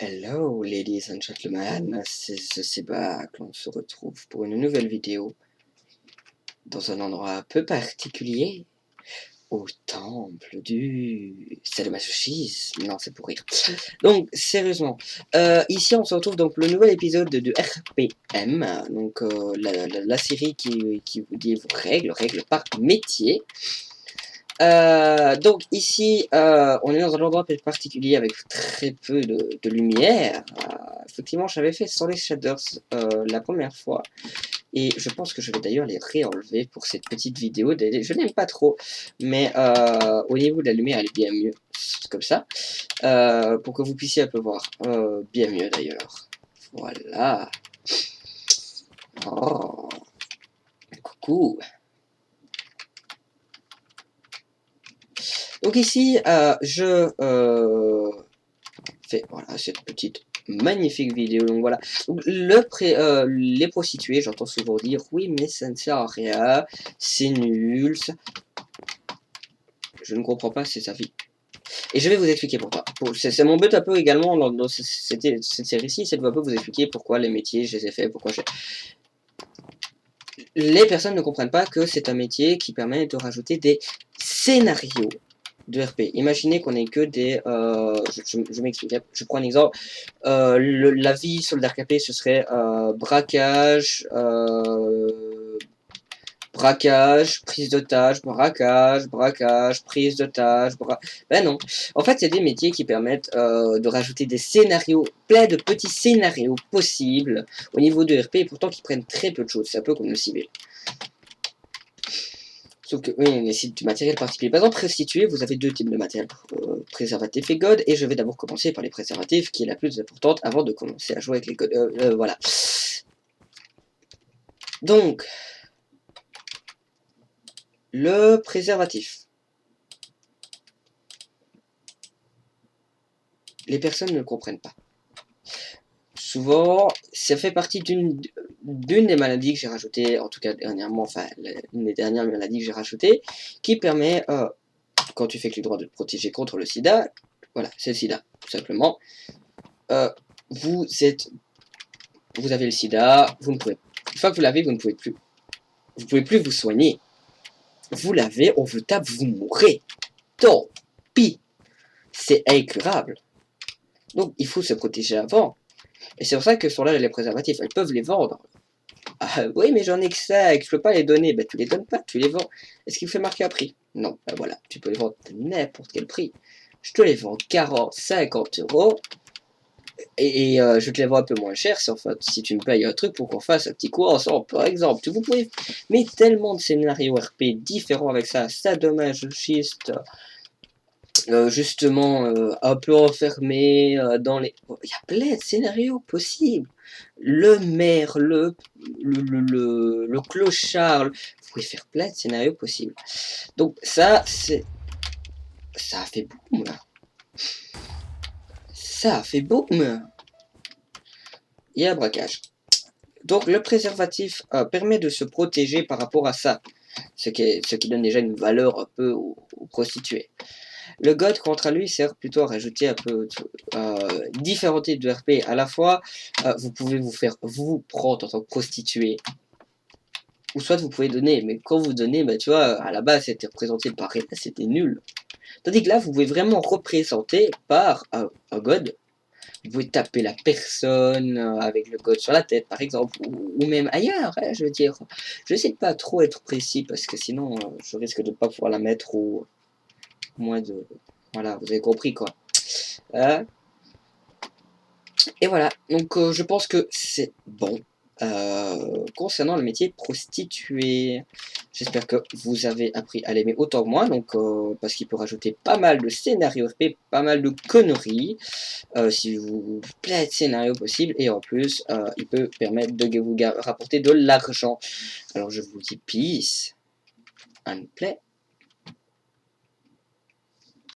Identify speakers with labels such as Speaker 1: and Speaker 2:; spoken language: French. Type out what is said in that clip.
Speaker 1: Hello ladies and gentlemen, c'est The Sébacle, on se retrouve pour une nouvelle vidéo dans un endroit un peu particulier, au temple du sadomasochisme. Non, c'est pour rire. Donc, sérieusement, ici on se retrouve donc le nouvel épisode de RPM, donc la série qui vous dit vos règles par métier. Donc ici, on est dans un endroit particulier avec très peu de lumière. Effectivement, j'avais fait sur les shaders la première fois. Et je pense que je vais d'ailleurs les réenlever pour cette petite vidéo. Je n'aime pas trop, mais au niveau de la lumière, elle est bien mieux. Comme ça. Pour que vous puissiez un peu voir. Bien mieux d'ailleurs. Voilà. Oh. Coucou. Donc ici, je fais voilà, cette petite magnifique vidéo. Donc voilà, donc, les prostituées, j'entends souvent dire oui, mais ça ne sert à rien, c'est nul. Je ne comprends pas, c'est sa vie. Et je vais vous expliquer pourquoi. C'est mon but un peu également dans cette série-ci, c'est de un peu vous expliquer pourquoi les métiers, je les ai faits, pourquoi les personnes ne comprennent pas que c'est un métier qui permet de rajouter des scénarios de RP. Imaginez qu'on ait que des... je m'explique, je prends un exemple. La vie soldat capé, ce serait braquage, prise d'otage, braquage, prise d'otage, Ben non. En fait, c'est des métiers qui permettent de rajouter des scénarios, plein de petits scénarios possibles au niveau de RP, et pourtant qui prennent très peu de choses. C'est un peu comme le civil. Sauf que, oui, on nécessite du matériel particulier. Par exemple, restituer, vous avez deux types de matériel, préservatif et god, et je vais d'abord commencer par les préservatifs, qui est la plus importante, avant de commencer à jouer avec les god. Voilà. Donc, le préservatif. Les personnes ne le comprennent pas. Souvent, ça fait partie d'une des maladies que j'ai rajoutées, en tout cas dernièrement, enfin, une des dernières maladies que j'ai rajoutées, qui permet, quand tu fais que les droits de te protéger contre le sida, voilà, c'est le sida, tout simplement. Vous avez le sida, vous ne pouvez, une fois que vous l'avez, vous ne pouvez plus. Vous pouvez plus vous soigner. Vous l'avez, on vous tape, vous mourrez. Tant pis. C'est incurable. Donc, il faut se protéger avant. Et c'est pour ça que sur là, les préservatifs, elles peuvent les vendre. Ah oui, mais j'en ai que ça, et que je peux pas les donner. Ben, tu les donnes pas, tu les vends. Est-ce qu'il fait marquer un prix? Non, ben voilà, tu peux les vendre à n'importe quel prix. Je te les vends 40, 50 euros. Et je te les vends un peu moins cher si tu me payes un truc pour qu'on fasse un petit coup ensemble, par exemple. Vous pouvez mettre tellement de scénarios RP différents avec ça. Sadomasochiste, justement un peu enfermé dans les... Il y a plein de scénarios possibles. Le maire, le clochard, vous pouvez faire plein de scénarios possibles. Donc ça, ça a fait boum. Ça a fait boum. Il y a un braquage. Donc le préservatif permet de se protéger par rapport à ça, ce qui donne déjà une valeur un peu aux prostituées. Le god, contre lui, sert plutôt à rajouter un peu différents types de RP. À la fois, vous pouvez vous prendre en tant que prostituée, ou soit vous pouvez donner. Mais quand vous donnez, bah, tu vois, à la base, c'était représenté par rien, c'était nul. Tandis que là, vous pouvez vraiment représenter par un god. Vous pouvez taper la personne avec le code sur la tête, par exemple, ou même ailleurs, hein, je veux dire. Je sais pas trop être précis, parce que sinon, je risque de ne pas pouvoir la mettre, ou moins de... Voilà, vous avez compris, quoi. Et voilà, donc je pense que c'est bon. Concernant le métier prostituée, j'espère que vous avez appris à l'aimer autant que moi, donc parce qu'il peut rajouter pas mal de scénarios RP, pas mal de conneries, si vous plein de scénarios possibles, et en plus il peut permettre de vous rapporter de l'argent. Alors je vous dis peace and play.